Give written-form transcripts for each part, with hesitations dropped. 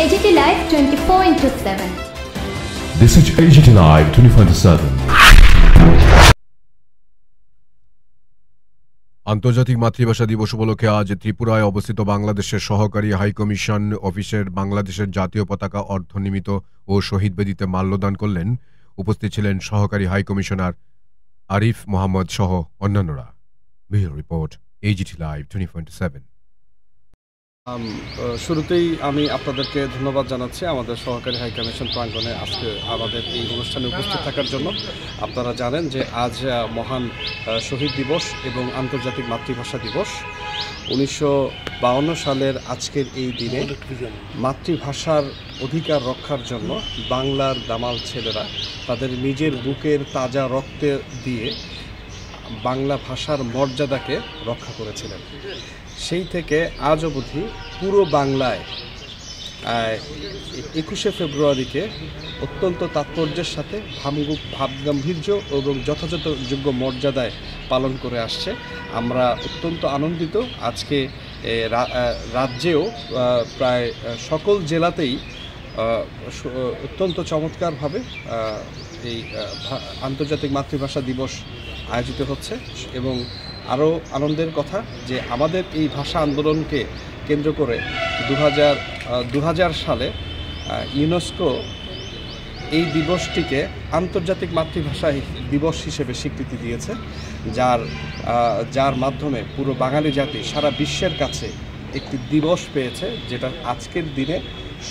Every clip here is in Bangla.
AGT Live 24/7. This is AGT Live 24/7. আন্তর্জাতিক মাতৃভাষা দিবস উপলক্ষে আজ ত্রিপুরায় অবস্থিত বাংলাদেশের সহকারী হাইকমিশন অফিসের বাংলাদেশের জাতীয় পতাকা অর্ধনিমিত ও শহীদ বেদিতে মাল্যদান করলেন। উপস্থিত ছিলেন সহকারী হাইকমিশনার আরিফ মোহাম্মদ সহ অন্যান্যরা। Bureau report, AGT Live 24/7। শুরুতেই আমি আপনাদেরকে ধন্যবাদ জানাচ্ছি আমাদের সহকারী হাইকমিশন প্রাঙ্গণে আজকে আমাদের এই অনুষ্ঠানে উপস্থিত থাকার জন্য। আপনারা জানেন যে আজ মহান শহীদ দিবস এবং আন্তর্জাতিক মাতৃভাষা দিবস। 1952 সালের আজকের এই দিনে মাতৃভাষার অধিকার রক্ষার জন্য বাংলার দামাল ছেলেরা তাদের নিজের বুকের তাজা রক্তে দিয়ে বাংলা ভাষার মর্যাদাকে রক্ষা করেছিলেন। সেই থেকে আজ অবধি পুরো বাংলায় 21শে ফেব্রুয়ারিকে অত্যন্ত তাৎপর্যের সাথে ভাবগাম্ভীর্য এবং যথাযথ যোগ্য মর্যাদায় পালন করে আসছে। আমরা অত্যন্ত আনন্দিত। আজকে রাজ্যেও প্রায় সকল জেলাতেই অত্যন্ত চমৎকারভাবে এই আন্তর্জাতিক মাতৃভাষা দিবস আয়োজিত হচ্ছে। এবং আরও আনন্দের কথা যে আমাদের এই ভাষা আন্দোলনকে কেন্দ্র করে 2000 সালে ইউনেস্কো এই দিবসটিকে আন্তর্জাতিক মাতৃভাষা দিবস হিসেবে স্বীকৃতি দিয়েছে, যার মাধ্যমে পুরো বাঙালি জাতি সারা বিশ্বের কাছে একটি দিবস পেয়েছে, যেটা আজকের দিনে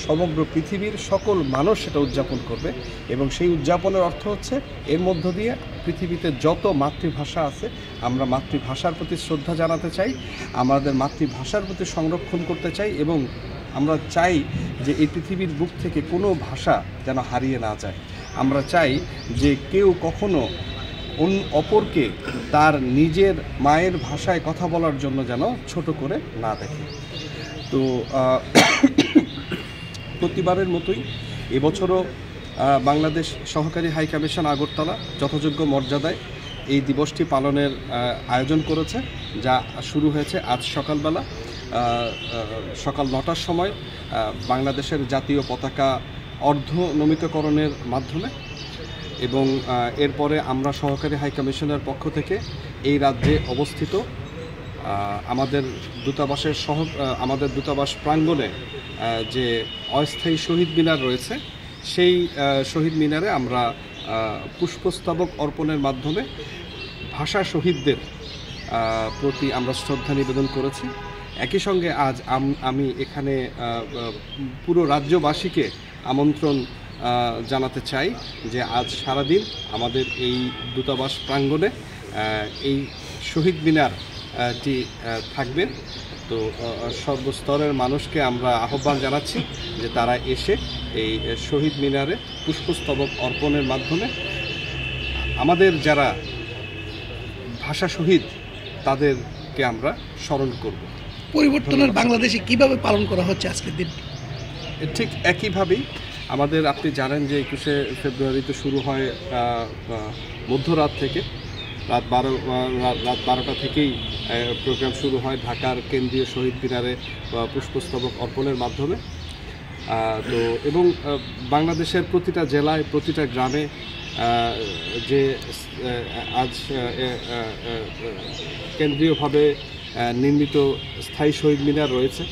সমগ্র পৃথিবীর সকল মানুষ সেটা উদযাপন করবে। এবং সেই উদযাপনের অর্থ হচ্ছে এর মধ্য দিয়ে পৃথিবীতে যত মাতৃভাষা আছে আমরা মাতৃভাষার প্রতি শ্রদ্ধা জানাতে চাই, আমাদের মাতৃভাষার প্রতি সংরক্ষণ করতে চাই এবং আমরা চাই যে এই পৃথিবীর বুক থেকে কোনো ভাষা যেন হারিয়ে না যায়। আমরা চাই যে কেউ কখনো অপরকে তার নিজের মায়ের ভাষায় কথা বলার জন্য যেন ছোট করে না দেখে। তো প্রতিবারের মতোই এবছরও বাংলাদেশ সহকারী হাইকমিশন আগরতলা যথাযোগ্য মর্যাদায় এই দিবসটি পালনের আয়োজন করেছে, যা শুরু হয়েছে আজ সকালবেলা সকাল 9টার সময় বাংলাদেশের জাতীয় পতাকা অর্ধনমিতকরণের মাধ্যমে। এবং এরপরে আমরা সহকারী হাইকমিশনের পক্ষ থেকে এই রাজ্যে অবস্থিত আমাদের দূতাবাস প্রাঙ্গণে যে অস্থায়ী শহীদ মিনার রয়েছে, সেই শহীদ মিনারে আমরা পুষ্পস্তবক অর্পণের মাধ্যমে ভাষা শহীদদের প্রতি আমরা শ্রদ্ধা নিবেদন করেছি। একই সঙ্গে আজ আমি এখানে পুরো রাজ্যবাসীকে আমন্ত্রণ জানাতে চাই যে আজ সারাদিন আমাদের এই দূতাবাস প্রাঙ্গণে এই শহীদ মিনারটি থাকবে। তো সর্বস্তরের মানুষকে আমরা আহ্বান জানাচ্ছি যে তারা এসে এই শহীদ মিনারে পুষ্পস্তবক অর্পণের মাধ্যমে আমাদের যারা ভাষা শহীদ তাদেরকে আমরা স্মরণ করব। পরিবর্তনের বাংলাদেশে কিভাবে পালন করা হচ্ছে আজকের দিন? ঠিক একইভাবেই আমাদের, আপনি জানেন যে 21শে ফেব্রুয়ারিতে শুরু হয় মধ্যরাত থেকে, রাত 12টা থেকেই প্রোগ্রাম শুরু হয় ঢাকার কেন্দ্রীয় শহীদ মিনারে পুষ্পস্তবক অর্পণের মাধ্যমে। তো এবং বাংলাদেশের প্রতিটা জেলায় প্রতিটা গ্রামে যে আজ কেন্দ্রীয়ভাবে নির্মিত স্থায়ী শহীদ মিনার রয়েছে,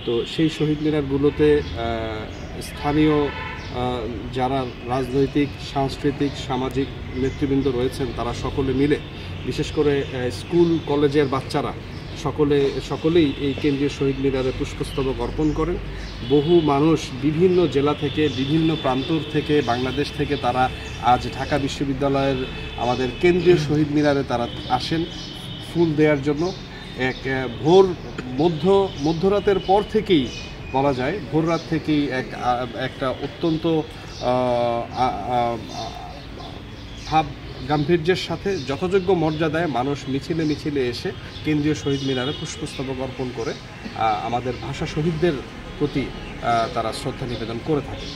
তো সেই শহীদ মিনারগুলোতে স্থানীয় যারা রাজনৈতিক, সাংস্কৃতিক, সামাজিক নেতৃবৃন্দ রয়েছেন তারা সকলে মিলে, বিশেষ করে স্কুল কলেজের বাচ্চারা সকলেই এই কেন্দ্রীয় শহীদ মিনারে পুষ্পস্তবক অর্পণ করেন। বহু মানুষ বিভিন্ন জেলা থেকে, বিভিন্ন প্রান্তর থেকে, বাংলাদেশ থেকে তারা আজ ঢাকা বিশ্ববিদ্যালয়ের আমাদের কেন্দ্রীয় শহীদ মিনারে তারা আসেন ফুল দেওয়ার জন্য। মধ্যরাতের পর থেকেই বলা যায়, ভোর রাত থেকেই একটা অত্যন্ত ভাব গাম্ভীর্যের সাথে যথাযোগ্য মর্যাদায় মানুষ মিছিলে মিছিলে এসে কেন্দ্রীয় শহীদ মিনারে পুষ্পস্তবক অর্পণ করে আমাদের ভাষা শহীদদের প্রতি তারা শ্রদ্ধা নিবেদন করে থাকে।